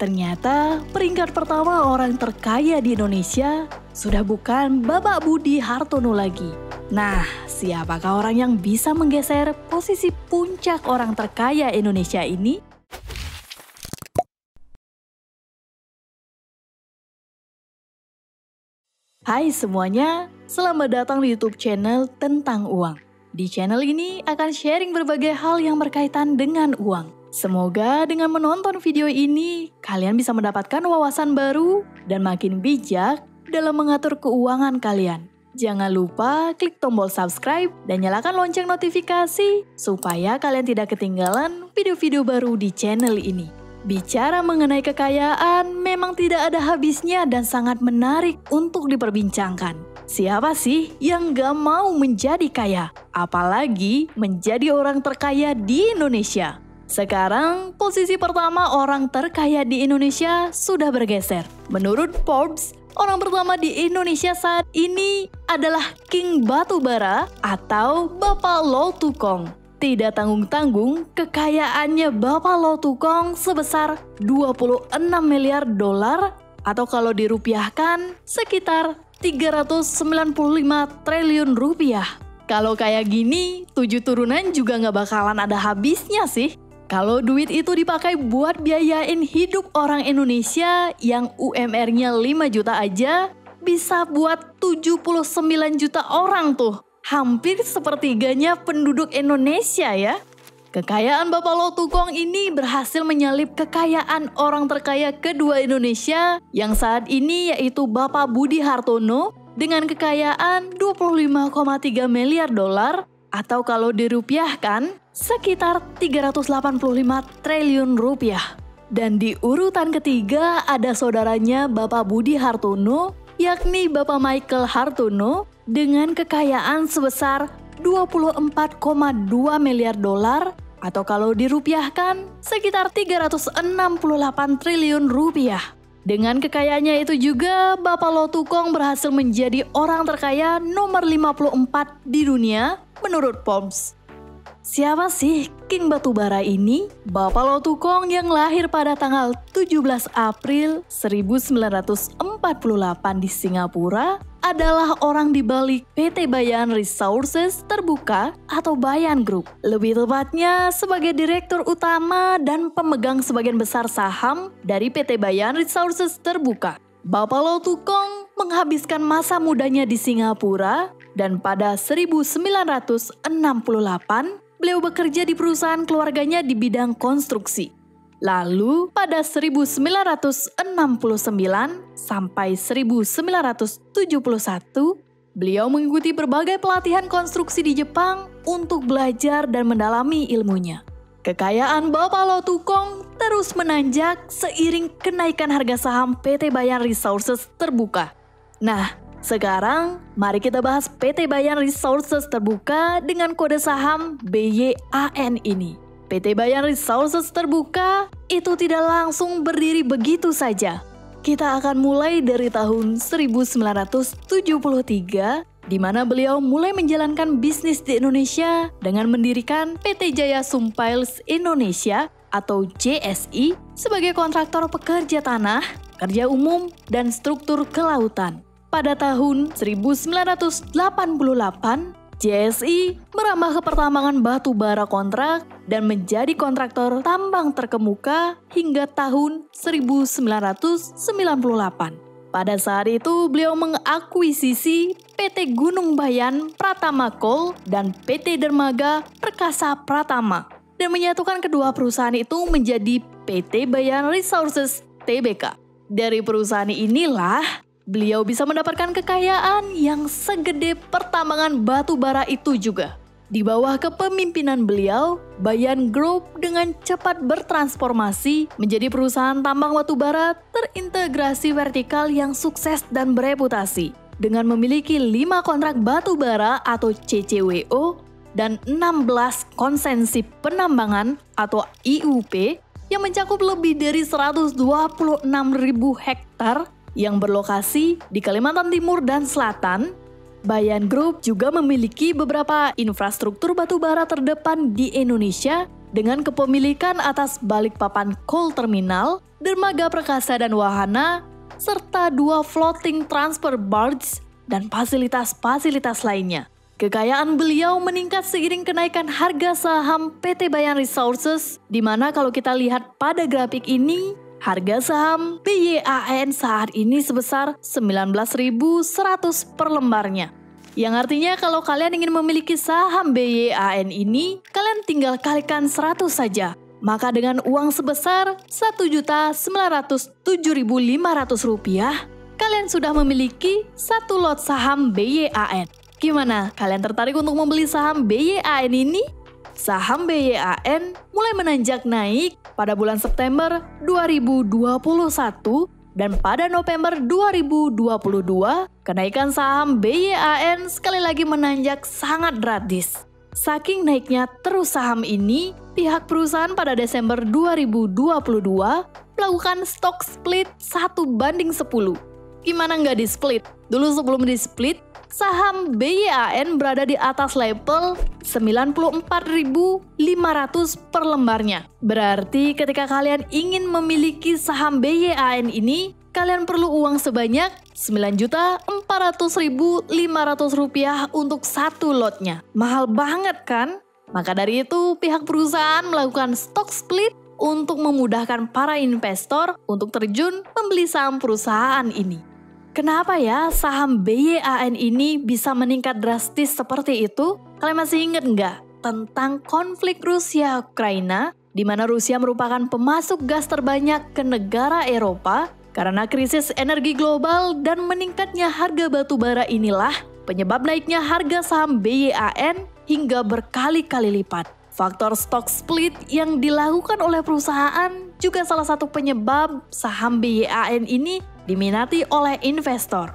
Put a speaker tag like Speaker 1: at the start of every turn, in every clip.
Speaker 1: Ternyata peringkat pertama orang terkaya di Indonesia sudah bukan Bapak Budi Hartono lagi. Nah, siapakah orang yang bisa menggeser posisi puncak orang terkaya Indonesia ini? Hai semuanya, selamat datang di YouTube channel tentang uang. Di channel ini akan sharing berbagai hal yang berkaitan dengan uang. Semoga dengan menonton video ini, kalian bisa mendapatkan wawasan baru dan makin bijak dalam mengatur keuangan kalian. Jangan lupa klik tombol subscribe dan nyalakan lonceng notifikasi supaya kalian tidak ketinggalan video-video baru di channel ini. Bicara mengenai kekayaan memang tidak ada habisnya dan sangat menarik untuk diperbincangkan. Siapa sih yang gak mau menjadi kaya? Apalagi menjadi orang terkaya di Indonesia. Sekarang, posisi pertama orang terkaya di Indonesia sudah bergeser. Menurut Forbes, orang pertama di Indonesia saat ini adalah King Batubara atau Bapak Lou Tukong. Tidak tanggung-tanggung, kekayaannya Bapak Lou Tukong sebesar 26 miliar dolar atau kalau dirupiahkan sekitar 395 triliun rupiah. Kalau kayak gini, 7 turunan juga nggak bakalan ada habisnya sih. Kalau duit itu dipakai buat biayain hidup orang Indonesia yang UMR-nya 5 juta aja, bisa buat 79 juta orang tuh. Hampir sepertiganya penduduk Indonesia ya. Kekayaan Bapak Lou Tukong ini berhasil menyalip kekayaan orang terkaya kedua Indonesia yang saat ini yaitu Bapak Budi Hartono dengan kekayaan 25,3 miliar dolar atau kalau dirupiahkan sekitar 385 triliun rupiah. Dan di urutan ketiga ada saudaranya Bapak Budi Hartono, yakni Bapak Michael Hartono dengan kekayaan sebesar 24,2 miliar dolar atau kalau dirupiahkan sekitar 368 triliun rupiah. Dengan kekayaannya itu juga, Bapak Lou Tukong berhasil menjadi orang terkaya nomor 54 di dunia menurut Forbes. Siapa sih King Batubara ini? Bapak Lou Tukong yang lahir pada tanggal 17 April 1948 di Singapura adalah orang di balik PT Bayan Resources Terbuka atau Bayan Group. Lebih tepatnya sebagai direktur utama dan pemegang sebagian besar saham dari PT Bayan Resources Terbuka. Bapak Lou Tukong menghabiskan masa mudanya di Singapura dan pada 1968 beliau bekerja di perusahaan keluarganya di bidang konstruksi. Lalu pada 1969 sampai 1971, beliau mengikuti berbagai pelatihan konstruksi di Jepang untuk belajar dan mendalami ilmunya. Kekayaan Bapak Lou Tukong terus menanjak seiring kenaikan harga saham PT Bayan Resources Terbuka. Nah, sekarang mari kita bahas PT Bayan Resources Terbuka dengan kode saham BYAN ini. PT Bayan Resources Terbuka itu tidak langsung berdiri begitu saja. Kita akan mulai dari tahun 1973, di mana beliau mulai menjalankan bisnis di Indonesia dengan mendirikan PT Jaya Sumpails Indonesia atau JSI sebagai kontraktor pekerja tanah, kerja umum, dan struktur kelautan. Pada tahun 1988, JSI merambah ke pertambangan batu bara kontrak dan menjadi kontraktor tambang terkemuka hingga tahun 1998. Pada saat itu, beliau mengakuisisi PT Gunung Bayan Pratama Coal dan PT Dermaga Perkasa Pratama dan menyatukan kedua perusahaan itu menjadi PT Bayan Resources Tbk. Dari perusahaan inilah beliau bisa mendapatkan kekayaan yang segede pertambangan batu bara itu juga. Di bawah kepemimpinan beliau, Bayan Group dengan cepat bertransformasi menjadi perusahaan tambang batu bara terintegrasi vertikal yang sukses dan bereputasi. Dengan memiliki 5 kontrak batu bara atau CCWO dan 16 konsensi penambangan atau IUP yang mencakup lebih dari 126.000 hektar yang berlokasi di Kalimantan Timur dan Selatan. Bayan Group juga memiliki beberapa infrastruktur batubara terdepan di Indonesia dengan kepemilikan atas Balikpapan Coal Terminal, dermaga perkasa dan wahana, serta 2 floating transfer barge dan fasilitas-fasilitas lainnya. Kekayaan beliau meningkat seiring kenaikan harga saham PT Bayan Resources, di mana kalau kita lihat pada grafik ini, harga saham BYAN saat ini sebesar 19.100 per lembarnya. Yang artinya kalau kalian ingin memiliki saham BYAN ini, kalian tinggal kalikan 100 saja. Maka dengan uang sebesar Rp1.907.500, kalian sudah memiliki 1 lot saham BYAN. Gimana? Kalian tertarik untuk membeli saham BYAN ini? Saham BYAN mulai menanjak naik pada bulan September 2021 dan pada November 2022, kenaikan saham BYAN sekali lagi menanjak sangat drastis. Saking naiknya terus saham ini, pihak perusahaan pada Desember 2022 melakukan stock split 1:10. Gimana nggak di-split? Dulu sebelum di-split, saham BYAN berada di atas level 94.500 per lembarnya. Berarti ketika kalian ingin memiliki saham BYAN ini, kalian perlu uang sebanyak Rp9.400.500 untuk 1 lotnya. Mahal banget kan? Maka dari itu pihak perusahaan melakukan stock split untuk memudahkan para investor untuk terjun membeli saham perusahaan ini. Kenapa ya saham BYAN ini bisa meningkat drastis seperti itu? Kalian masih ingat nggak tentang konflik Rusia-Ukraina, di mana Rusia merupakan pemasok gas terbanyak ke negara Eropa? Karena krisis energi global dan meningkatnya harga batu bara inilah penyebab naiknya harga saham BYAN hingga berkali-kali lipat. Faktor stock split yang dilakukan oleh perusahaan juga salah satu penyebab saham BYAN ini diminati oleh investor.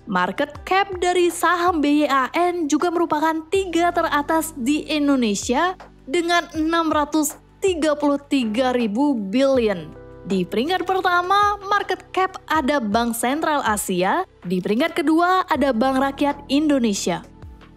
Speaker 1: Market cap dari saham BYAN juga merupakan 3 teratas di Indonesia dengan 633.000 billion. Di peringkat pertama, market cap ada Bank Sentral Asia, di peringkat kedua ada Bank Rakyat Indonesia.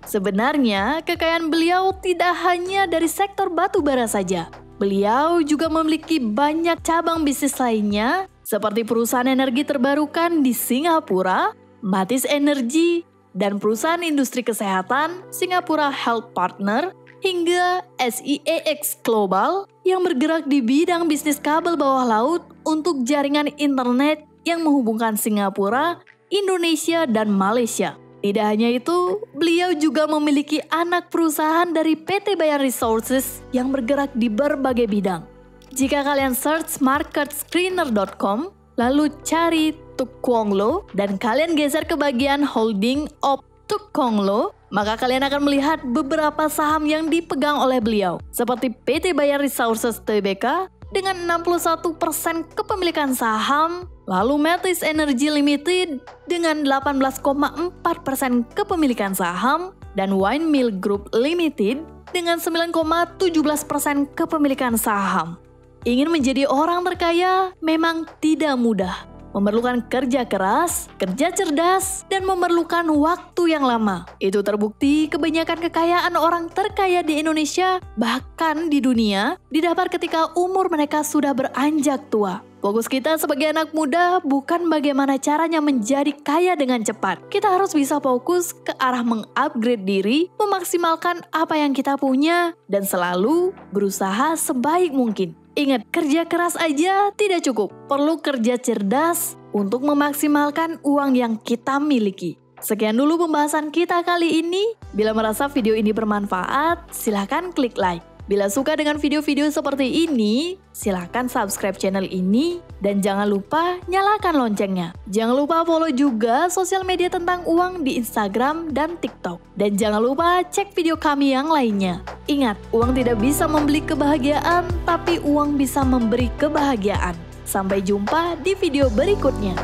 Speaker 1: Sebenarnya, kekayaan beliau tidak hanya dari sektor batu bara saja. Beliau juga memiliki banyak cabang bisnis lainnya, seperti perusahaan energi terbarukan di Singapura, Matis Energy, dan perusahaan industri kesehatan Singapura Health Partner, hingga SEAX Global yang bergerak di bidang bisnis kabel bawah laut untuk jaringan internet yang menghubungkan Singapura, Indonesia, dan Malaysia. Tidak hanya itu, beliau juga memiliki anak perusahaan dari PT Bayan Resources yang bergerak di berbagai bidang. Jika kalian search marketscreener.com, lalu cari Tuk Kwong Lo, dan kalian geser ke bagian holding of Tuk Kwong Lo, maka kalian akan melihat beberapa saham yang dipegang oleh beliau, seperti PT Bayan Resources Tbk dengan 61% kepemilikan saham, lalu Matis Energy Limited dengan 18,4% kepemilikan saham, dan Wine Mill Group Limited dengan 9,17% kepemilikan saham. Ingin menjadi orang terkaya memang tidak mudah. Memerlukan kerja keras, kerja cerdas, dan memerlukan waktu yang lama. Itu terbukti kebanyakan kekayaan orang terkaya di Indonesia, bahkan di dunia, didapat ketika umur mereka sudah beranjak tua. Fokus kita sebagai anak muda bukan bagaimana caranya menjadi kaya dengan cepat. Kita harus bisa fokus ke arah mengupgrade diri, memaksimalkan apa yang kita punya, dan selalu berusaha sebaik mungkin. Ingat, kerja keras aja tidak cukup. Perlu kerja cerdas untuk memaksimalkan uang yang kita miliki. Sekian dulu pembahasan kita kali ini. Bila merasa video ini bermanfaat, silahkan klik like. Bila suka dengan video-video seperti ini, silahkan subscribe channel ini dan jangan lupa nyalakan loncengnya. Jangan lupa follow juga sosial media tentang uang di Instagram dan TikTok. Dan jangan lupa cek video kami yang lainnya. Ingat, uang tidak bisa membeli kebahagiaan, tapi uang bisa memberi kebahagiaan. Sampai jumpa di video berikutnya.